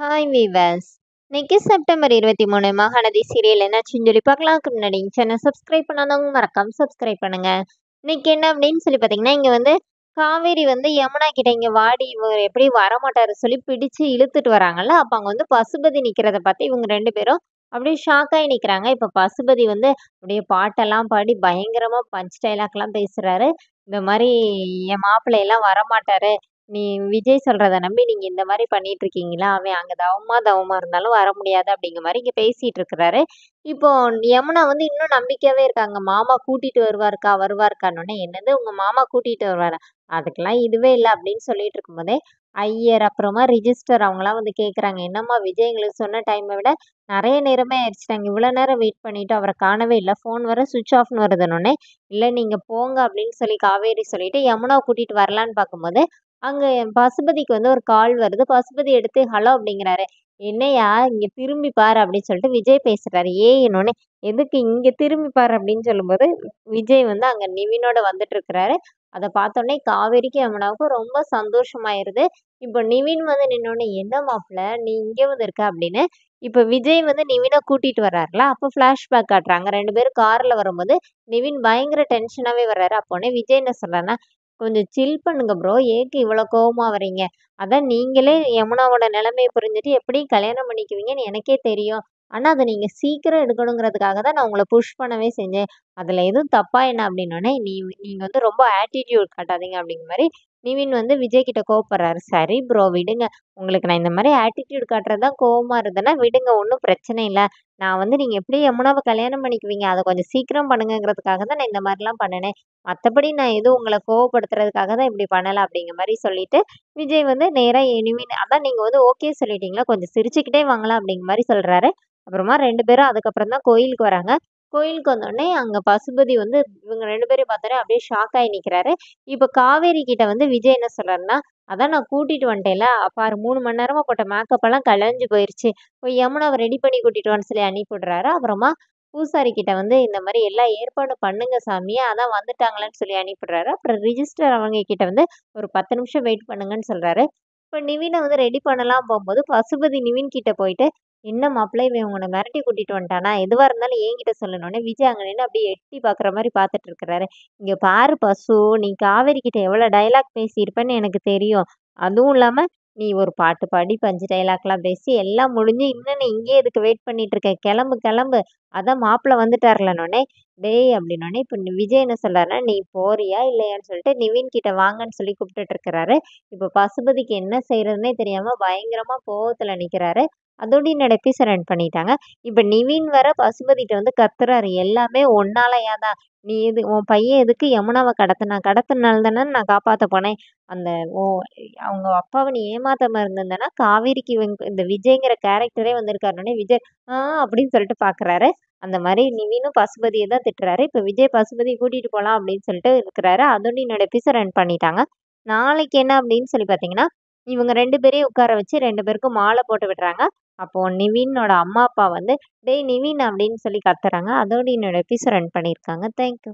Hi viewers. இன்னைக்கு September 23 Mahanadhi serial என்னாச்சுன்னு சொல்லி பார்க்கலாம்க்கு முன்னாடி சேனல் சப்ஸ்கிரைப் பண்ணாதவங்க மறக்காம சப்ஸ்கிரைப் பண்ணுங்க. இன்னைக்கு என்ன அப்படின்னு சொல்லி பார்த்தீங்கன்னா, இங்க வந்து காவேரி வந்து யமுனா கிட்ட இங்க வாடி இவர் எப்படி வரமாட்டாரு சொல்லி பிடிச்சு இழுத்துட்டு வராங்கல்ல. அப்ப அங்க வந்து பசுபதி நிக்கிறத பார்த்து இவங்க 2 பேரும் அப்படியே ஷாக் ஆகி நிக்கிறாங்க. இப்ப பசுபதி வந்து அப்படியே பாட்டெல்லாம் பாடி பயங்கரமா பஞ்ச் டைலாக்லாம் பேசுறாரு. இந்த மாதிரி என் மாப்பிள்ளை எல்லாம் வரமாட்டாரு. நீ விஜய் சொல்றத நம்பி நீங்க இந்த மாரி பண்ணிட்டு இருக்கீங்களா? அவன் அங்க தவமா இருந்தாலும் வர முடியாது அப்படிங்கிற மாரி இங்க பேசிட்டு இருக்கிறாரு. இப்போ யமுனா வந்து இன்னும் நம்பிக்கையாவே இருக்காங்க. மாமா கூட்டிட்டு வருவாருக்கான்னோனே, என்னது உங்க மாமா கூட்டிட்டு வருவாரா? அதுக்கெல்லாம் இதுவே இல்ல அப்படின்னு சொல்லிட்டு இருக்கும்போதே, ஐயர் அப்புறமா ரிஜிஸ்டர் அவங்கலாம் வந்து கேட்குறாங்க. என்னம்மா விஜய் எங்களுக்கு சொன்ன டைமை விட நெறைய நேரமே ஆயிடுச்சு. நாங்க இவ்வளோ நேரம் வெயிட் பண்ணிட்டோம். அவர காணவே இல்ல. ஃபோன் வேற ஸ்விட்ச் ஆஃப்ன்னு வருதுன்னோனே, இல்ல நீங்க போங்க அப்படின்னு சொல்லி காவேரி சொல்லிட்டு யமுனாவ கூட்டிட்டு வரலான்னு பார்க்கும்போது, அங்க என் பசுபதிக்கு வந்து ஒரு கால் வருது. பசுபதி எடுத்து ஹலோ அப்படிங்கிறாரு. "என்னய்யா இங்க திரும்பி பாரு" அப்படின்னு சொல்லிட்டு விஜய் பேசுறாரு. ஏன்னோனே, "எதுக்கு இங்க திரும்பி பாரு" அப்படின்னு சொல்லும்போது, விஜய் வந்து அங்க நிவினோட வந்துட்டு இருக்கிறாரு. அத பார்த்தோனே காவேரிக்கும், யமுனாவுக்கும் ரொம்ப சந்தோஷமாயிருது. இப்போ நிவின் வந்து நின்னோனே, "என்ன மாப்ள நீ இங்க வந்திருக்க" அப்படின்னு. இப்ப விஜய் வந்து நிவின கூட்டிட்டு வர்றார்ல, அப்போ ஃப்ளாஷ்பேக் காட்டுறாங்க. 2 பேரும் கார்ல வரும்போது, நிவின் பயங்கர டென்ஷனாவே வர்றாரு. அப்போனே விஜய் என்ன சொல்றாருன்னா, "கொஞ்சம் சில் பண்ணுங்க ப்ரோ. ஏக்கு இவ்வளோ கோவமா வர்றீங்க? அதான் நீங்களே யமுனாவோட நிலைமைய புரிஞ்சுட்டு எப்படியும் கல்யாணம் பண்ணிக்குவீங்கன்னு எனக்கே தெரியும். ஆனா, அத நீங்க சீக்கிரம் எடுக்கணுங்கிறதுக்காக தான் நான் உங்கள புஷ் பண்ணவே செஞ்சேன். அதுல எதுவும் தப்பா என்ன?" அப்படின்னோனே, நீங்க வந்து ரொம்ப ஆட்டிட்யூட் காட்டாதீங்க" அப்படிங்கிற மாரி நிவின் வந்து விஜய் கிட்ட கோவப்படுறாரு. "சரி ப்ரோ விடுங்க. உங்களுக்கு நான் இந்த மாரி ஆட்டிட்யூட் காட்டுறது தான் கோவமா இருந்ததுன்னா விடுங்க. ஒண்ணும் பிரச்சனை இல்ல. நான் வந்து நீங்க எப்படியும் யமுனாவ கல்யாணம் பண்ணிக்குவீங்க. அத கொஞ்சம் சீக்கிரம் பண்ணுங்கங்கிறதுக்காக தான் நான் இந்த மாரிலாம் பண்ணுனேன். மத்தபடி நான் எதுவும் உங்கள கோவப்படுத்துறதுக்காக தான் இப்படி பண்ணல" அப்படிங்கிற மாரி சொல்லிட்டு, விஜய் வந்து நேரா நிவின் அதான் நீங்க வந்து ஓகே சொல்லிட்டீங்களா? கொஞ்சம் சிரிச்சுக்கிட்டே வாங்களேன் அப்படிங்கிற மாரி சொல்றாரு. அப்புறமா 2 பேரும் அதுக்கப்புறம் தான் கோயிலுக்கு வராங்க. கோயிலுக்கு வந்தோனே, அங்க பசுபதி வந்து இவங்க 2 பேரையும் பார்த்தோனே அப்படியே ஷாக் ஆயி நிக்கிறாரு. இப்ப காவேரி கிட்ட வந்து விஜய் என்ன சொல்றாருன்னா, "அதான் நான் கூட்டிட்டு வந்துட்டேன்ல. பாரு 3 மணி நேரமா போட்ட மேக்கப் எல்லாம் கலைஞ்சு போயிருச்சு. போய் யமுனாவ ரெடி பண்ணி கூட்டிட்டு வான்னு" சொல்லி அனுப்பி விடுறாரு. அப்புறமா பூசாரி கிட்ட வந்து இந்த மாரி எல்லா ஏற்பாடும் பண்ணுங்க சாமி. அதான் வந்துட்டாங்களான்னு சொல்லி அனுப்பிடுறாரு. அப்புறம் ரிஜிஸ்டர் அவங்க கிட்ட வந்து ஒரு 10 நிமிஷம் வெயிட் பண்ணுங்கன்னு சொல்றாரு. இப்ப நிவின வந்து ரெடி பண்ணலாம் போம்போது, பசுபதி நிவின் கிட்ட போயிட்டு, "என்ன மாப்பிள்ளை இவன் உன்ன மிரட்டி கூட்டிட்டு வந்துட்டானா? எதுவா இருந்தாலும் என்கிட்ட சொல்லுனோனே" விஜய் அங்க நின்னு அப்படியே எட்டி பார்க்குற மாரி பார்த்துட்டு இருக்கிறாரு. "இங்க பாரு பசு, நீ காவேரி கிட்ட எவ்வளோ டயலாக் பேசியிருப்பன்னு எனக்கு தெரியும். அதுவும் இல்லாம நீ ஒரு பாட்டு பாடி பஞ்சு டயலாக்லாம் பேசி எல்லாம் முடிஞ்சு இன்னும் நீ இங்கேயே எதுக்கு வெயிட் பண்ணிட்டு இருக்க? கிளம்பு கிளம்பு. அதான் மாப்பிள வந்துட்டார்லன்னோனே, "டேய்" அப்படின்னோனே, இப்ப விஜய் என்ன சொல்றாருன்னா, "நீ போறியா? இல்லையான்னு" சொல்லிட்டு நிவின் கிட்ட வாங்கன்னு சொல்லி கூப்பிட்டுட்டு இருக்கிறாரு. இப்ப பசுபதிக்கு என்ன செய்றதுன்னே தெரியாம பயங்கரமா கோவத்துல நிக்கிறாரு. அதோட என்னோட எபிசோட் எண்ட் பண்ணிட்டாங்க. இப்ப நிவின் வேற பசுபதிட்ட வந்து கத்துறாரு. "எல்லாமே உன்னாலயா தான். நீ உன் பையன் எதுக்கு யமுனாவ கடத்துனான்? கடத்துனால தானே நான் காப்பாத்த போனேன். அந்த ஓ அவங்க அப்பாவ நீ ஏமாத்தாம இருந்திருந்தேன்னா, காவேரிக்கு இந்த விஜய்ங்கிற கேரக்டரே வந்திருக்காருன்னோனே" விஜய் அப்படின்னு சொல்லிட்டு பார்க்குறாரு. அந்த மாரி நிவினும் பசுபதிய தான் திட்டுறாரு. இப்ப விஜய் பசுபதிய கூட்டிட்டு போலாம் அப்படின்னு சொல்லிட்டு இருக்கிறாரு. அதோட என்னோட எபிசோட் ரன் பண்ணிட்டாங்க. நாளைக்கு என்ன அப்படின்னு சொல்லி பார்த்தீங்கன்னா, இவங்க 2 பேரையும் உட்கார வச்சு 2 பேருக்கும் மாலை போட்டு விடுறாங்க. அப்போ நிவினோட அம்மா, அப்பா வந்து, "டேய் நிவின்" அப்படின்னு சொல்லி கத்துறாங்க. அதோட என்னோட எபிசோட் ரன் பண்ணியிருக்காங்க. Thank you.